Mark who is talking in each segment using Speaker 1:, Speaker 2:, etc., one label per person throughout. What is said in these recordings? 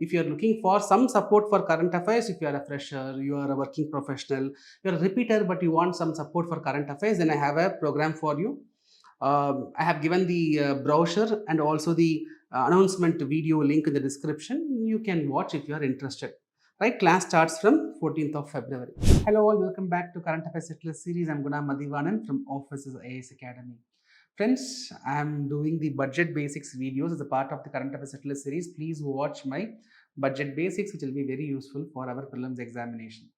Speaker 1: if you are looking for some support for current affairs, if you are a fresher, you are a working professional, you are a repeater, but you want some support for current affairs, then I have a program for you. I have given the brochure and also the announcement video link in the description. You can watch if you are interested. Right, class starts from 14th of February. Hello all, welcome back to Current Affairs Settler series. I'm Guna Mathivanan from Offices AS Academy. Friends, I'm doing the budget basics videos as a part of the Current Affairs Settler series. Please watch my budget basics, which will be very useful for our prelims examination.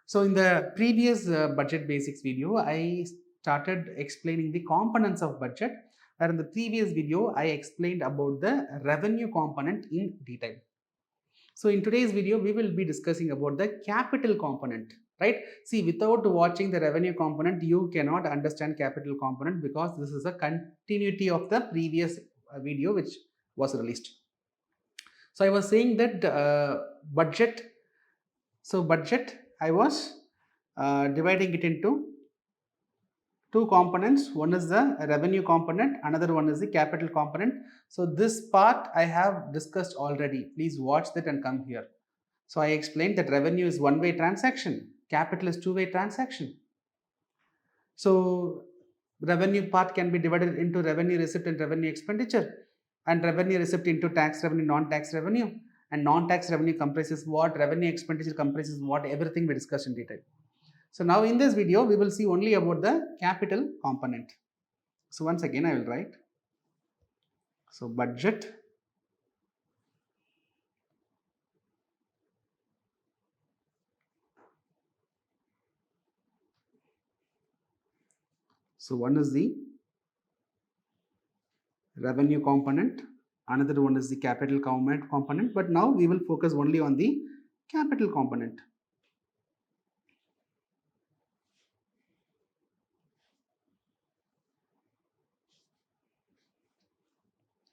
Speaker 1: So in the previous budget basics video, I started explaining the components of budget. And in the previous video, I explained about the revenue component in detail. So in today's video, we will be discussing about the capital component, right? See, without watching the revenue component, you cannot understand capital component because this is a continuity of the previous video which was released. So I was saying that budget, I was dividing it into two components. One is the revenue component, another one is the capital component. So this part I have discussed already. Please watch that and come here. So I explained that revenue is one-way transaction, capital is two-way transaction. So revenue part can be divided into revenue receipt and revenue expenditure, and revenue receipt into tax revenue, non-tax revenue, and non-tax revenue comprises what, revenue expenditure comprises what, everything we discussed in detail. So now in this video, we will see only about the capital component. So once again, I will write. So budget So one is the revenue component, another one is the capital component, but now we will focus only on the capital component.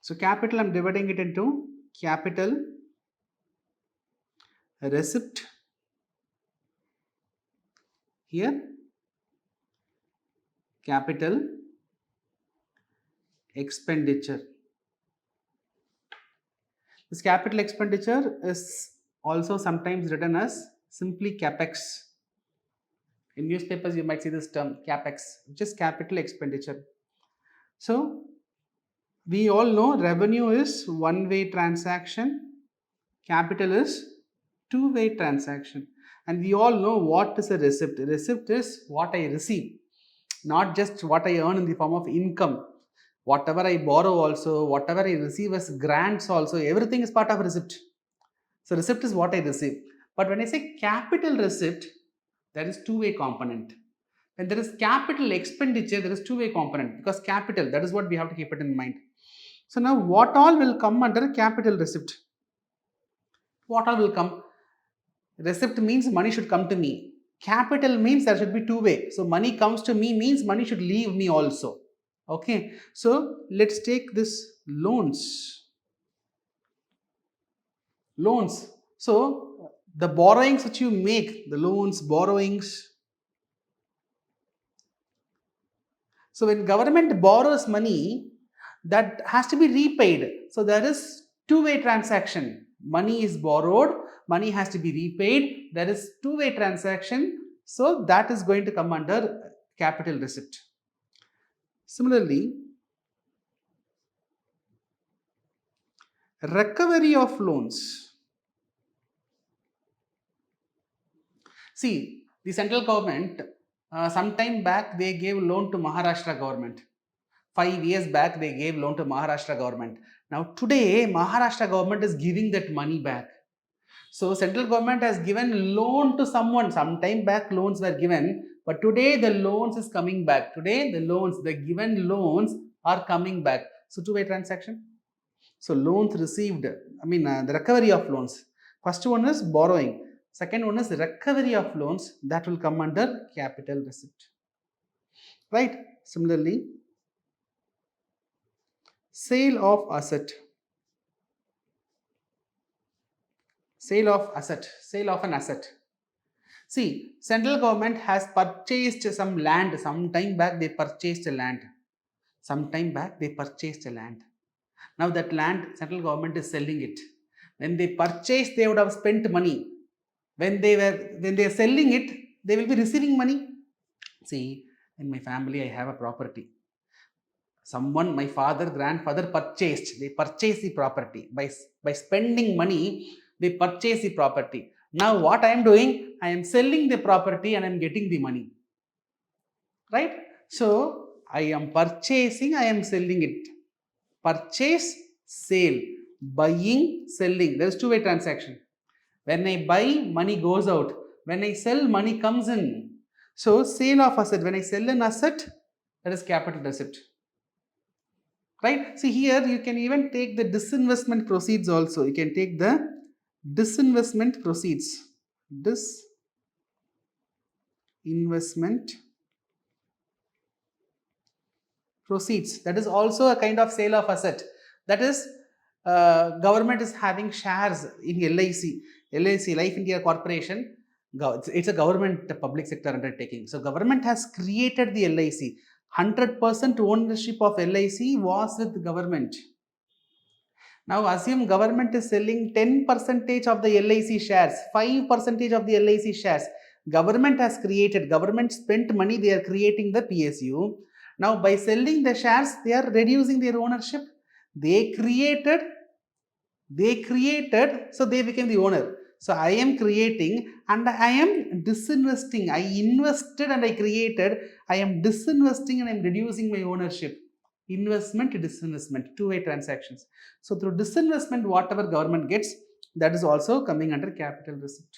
Speaker 1: So capital, I'm dividing it into capital receipt here, capital expenditure. This capital expenditure is also sometimes written as simply capex. In newspapers, you might see this term capex, which is capital expenditure. So we all know revenue is one-way transaction, capital is two-way transaction, and we all know what is a receipt. A receipt is what I receive, not just what I earn in the form of income. Whatever I borrow also, whatever I receive as grants also, everything is part of receipt. So receipt is what I receive. But when I say capital receipt, there is two-way component. When there is capital expenditure, there is two-way component, because capital, that is what we have to keep it in mind. So now what all will come under capital receipt? What all will come? Receipt means money should come to me. Capital means there should be two-way. So money comes to me means money should leave me also. Okay. So let's take this loans. Loans. So the borrowings which you make, the loans, borrowings. So when government borrows money, that has to be repaid. So there is two-way transaction. Money is borrowed, money has to be repaid. There is two-way transaction. So that is going to come under capital receipt. Similarly, recovery of loans. See, the central government, some time back they gave loan to Maharashtra government. 5 years back they gave loan to Maharashtra government. Now today Maharashtra government is giving that money back. So central government has given loan to someone. Some time back loans were given, but today the loans is coming back. Today the given loans are coming back. So two-way transaction. So loans received, the recovery of loans. First one is borrowing. Second one is recovery of loans. That will come under capital receipt. Right? Similarly, sale of asset. Sale of an asset. See, central government has purchased some land. Some time back they purchased a land. Now that land, central government is selling it. When they purchase, they would have spent money. When they are selling it, they will be receiving money. See, in my family, I have a property. Someone, my father, grandfather purchased. They purchased the property by spending money. They purchase the property. Now, what I am doing, I am selling the property and I am getting the money. Right? So, I am purchasing, I am selling it. Purchase, sale, buying, selling. There is two-way transaction. When I buy, money goes out. When I sell, money comes in. So, sale of asset. When I sell an asset, that is capital receipt. Right? See, here you can even take the disinvestment proceeds also. You can take the disinvestment proceeds. Disinvestment proceeds. That is also a kind of sale of asset. That is, government is having shares in LIC, Life India Corporation. It's a government public sector undertaking. So government has created the LIC. 100% ownership of LIC was with the government. Now assume government is selling 10% of the LIC shares, 5% of the LIC shares. Government has created, government spent money, they are creating the PSU. Now by selling the shares, they are reducing their ownership. They created, so they became the owner. So I am creating and I am disinvesting. I invested and I created. I am disinvesting and I am reducing my ownership. Investment, disinvestment, two-way transactions. So through disinvestment, whatever government gets, that is also coming under capital receipt.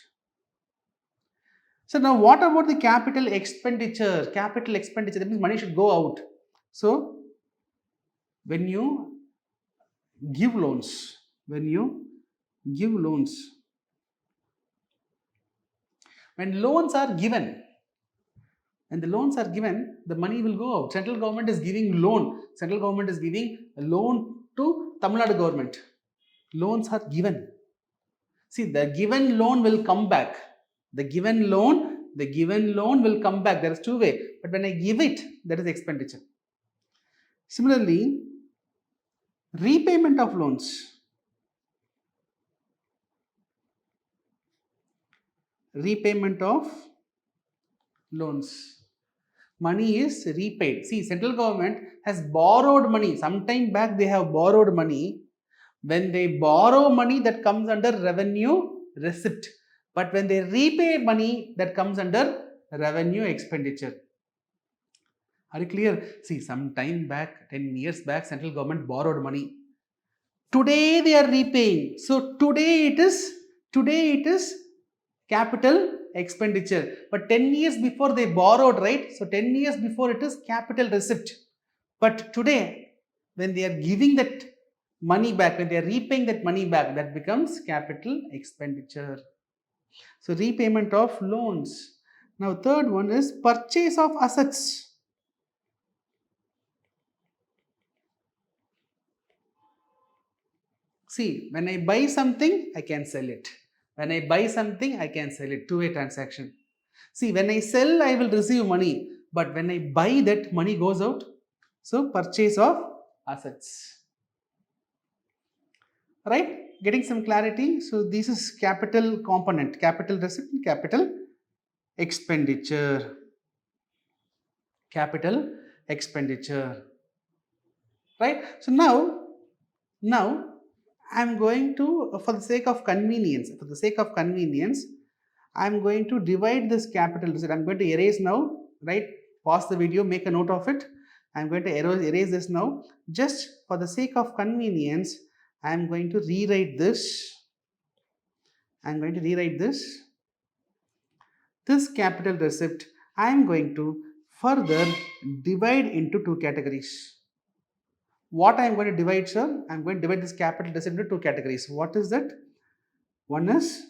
Speaker 1: So now what about the capital expenditure? Capital expenditure, that means money should go out. So when you give loans, when loans are given, when the loans are given, the money will go out. Central government is giving loan. Central government is giving a loan to Tamil Nadu government. Loans are given. See, the given loan will come back. The given loan will come back. There is two ways. But when I give it, that is expenditure. Similarly, repayment of loans. Repayment of loans. Money is repaid. See, central government has borrowed money. Sometime back they have borrowed money. When they borrow money, that comes under revenue receipt. But when they repay money, that comes under revenue expenditure. Are you clear? See, some time back, 10 years back, central government borrowed money. Today they are repaying. So today it is capital expenditure. But 10 years before they borrowed, right? So 10 years before it is capital receipt. But today, when they are giving that money back, when they are repaying that money back, that becomes capital expenditure. So repayment of loans. Now third one is purchase of assets. See, when I buy something, I can sell it. When I buy something, I can sell it. Two-way transaction. See, when I sell, I will receive money. But when I buy, that money goes out. So purchase of assets. Right? Getting some clarity. So this is capital component, capital receipt, capital expenditure. Capital expenditure. Right? So now I'm going to, for the sake of convenience, I'm going to divide this capital receipt. I'm going to erase now, right? Pause the video, make a note of it. I'm going to erase this now. Just for the sake of convenience, I'm going to rewrite this. This capital receipt, I'm going to further divide into two categories. What I'm going to divide, sir? I'm going to divide this capital receipt into two categories. What is that? One is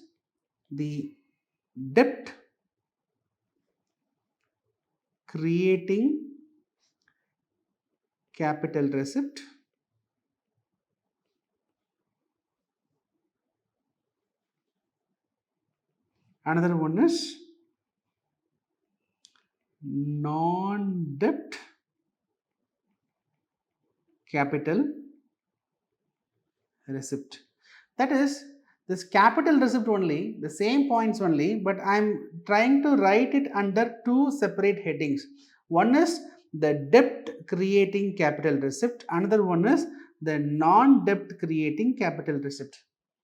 Speaker 1: the debt creating capital receipt. Another one is non-debt capital receipt. That is, This capital receipt only, the same points only, but I'm trying to write it under two separate headings. One is the debt creating capital receipt, another one is the non-debt creating capital receipt.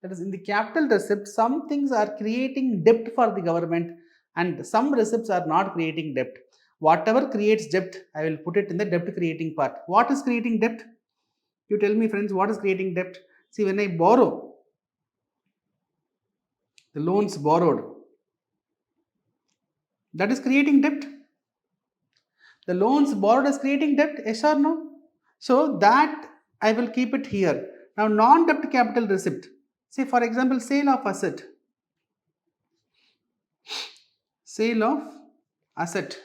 Speaker 1: That is, in the capital receipt, some things are creating debt for the government and some receipts are not creating debt. Whatever creates debt, I will put it in the debt creating part. What is creating debt? You tell me, friends, what is creating debt? See, when I borrow, the loans borrowed, that is creating debt. The loans borrowed is creating debt, yes or no? So that I will keep it here. Now, non-debt capital receipt, say for example, sale of asset, sale of asset,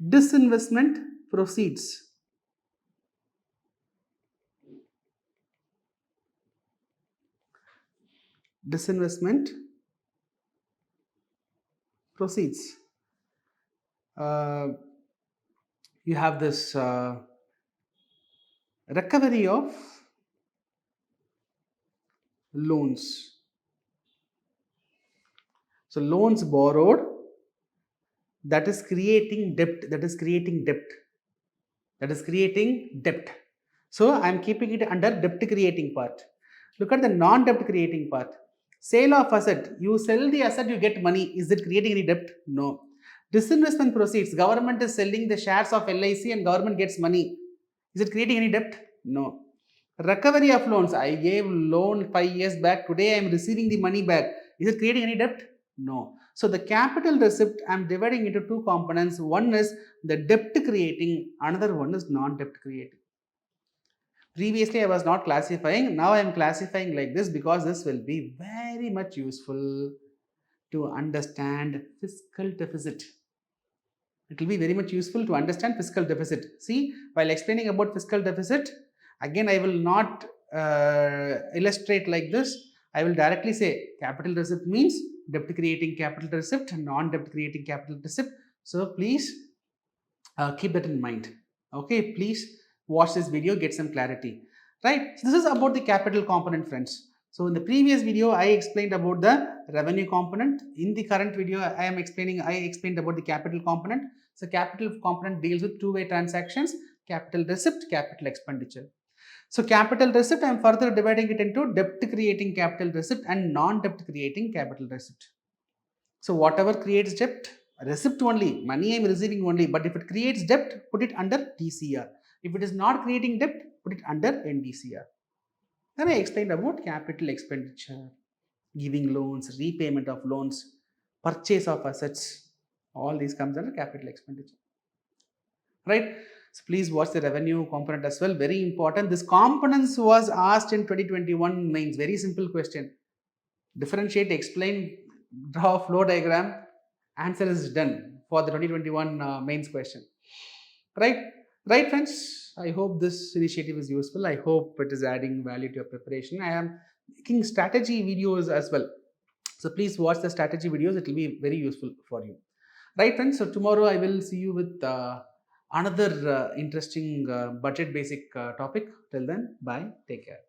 Speaker 1: disinvestment proceeds, disinvestment proceeds. You have this recovery of loans. So loans borrowed, that is creating debt, that is creating debt, that is creating debt. So I am keeping it under debt creating part. Look at the non-debt creating part. Sale of asset, you sell the asset, you get money. Is it creating any debt? No. Disinvestment proceeds, government is selling the shares of LIC and government gets money. Is it creating any debt? No. Recovery of loans, I gave loan 5 years back, today I am receiving the money back. Is it creating any debt? No. So the capital receipt I am dividing into two components. One is the debt creating, another one is non-debt creating. Previously I was not classifying, now I am classifying like this because this will be very much useful to understand fiscal deficit. It will be very much useful to understand fiscal deficit. See, while explaining about fiscal deficit, again I will not illustrate like this. I will directly say capital receipt means debt creating capital receipt, non-debt creating capital receipt. So please keep that in mind. Okay, please watch this video, get some clarity. Right, so this is about the capital component, friends. So in the previous video, I explained about the revenue component. In the current video, I explained about the capital component. So capital component deals with two-way transactions, capital receipt, capital expenditure. So capital receipt, I am further dividing it into debt creating capital receipt and non-debt creating capital receipt. So whatever creates debt, receipt only, money I am receiving only, but if it creates debt, put it under DCR. If it is not creating debt, put it under NDCR. Then I explained about capital expenditure, giving loans, repayment of loans, purchase of assets. All these comes under capital expenditure. Right? So please watch the revenue component as well. Very important. This components was asked in 2021 mains. Very simple question. Differentiate, explain, draw a flow diagram. Answer is done for the 2021 mains question. Right? Right, friends? I hope this initiative is useful. I hope it is adding value to your preparation. I am making strategy videos as well. So please watch the strategy videos. It will be very useful for you. Right, friends? So tomorrow I will see you with another interesting budget basic topic. Till then, bye. Take care.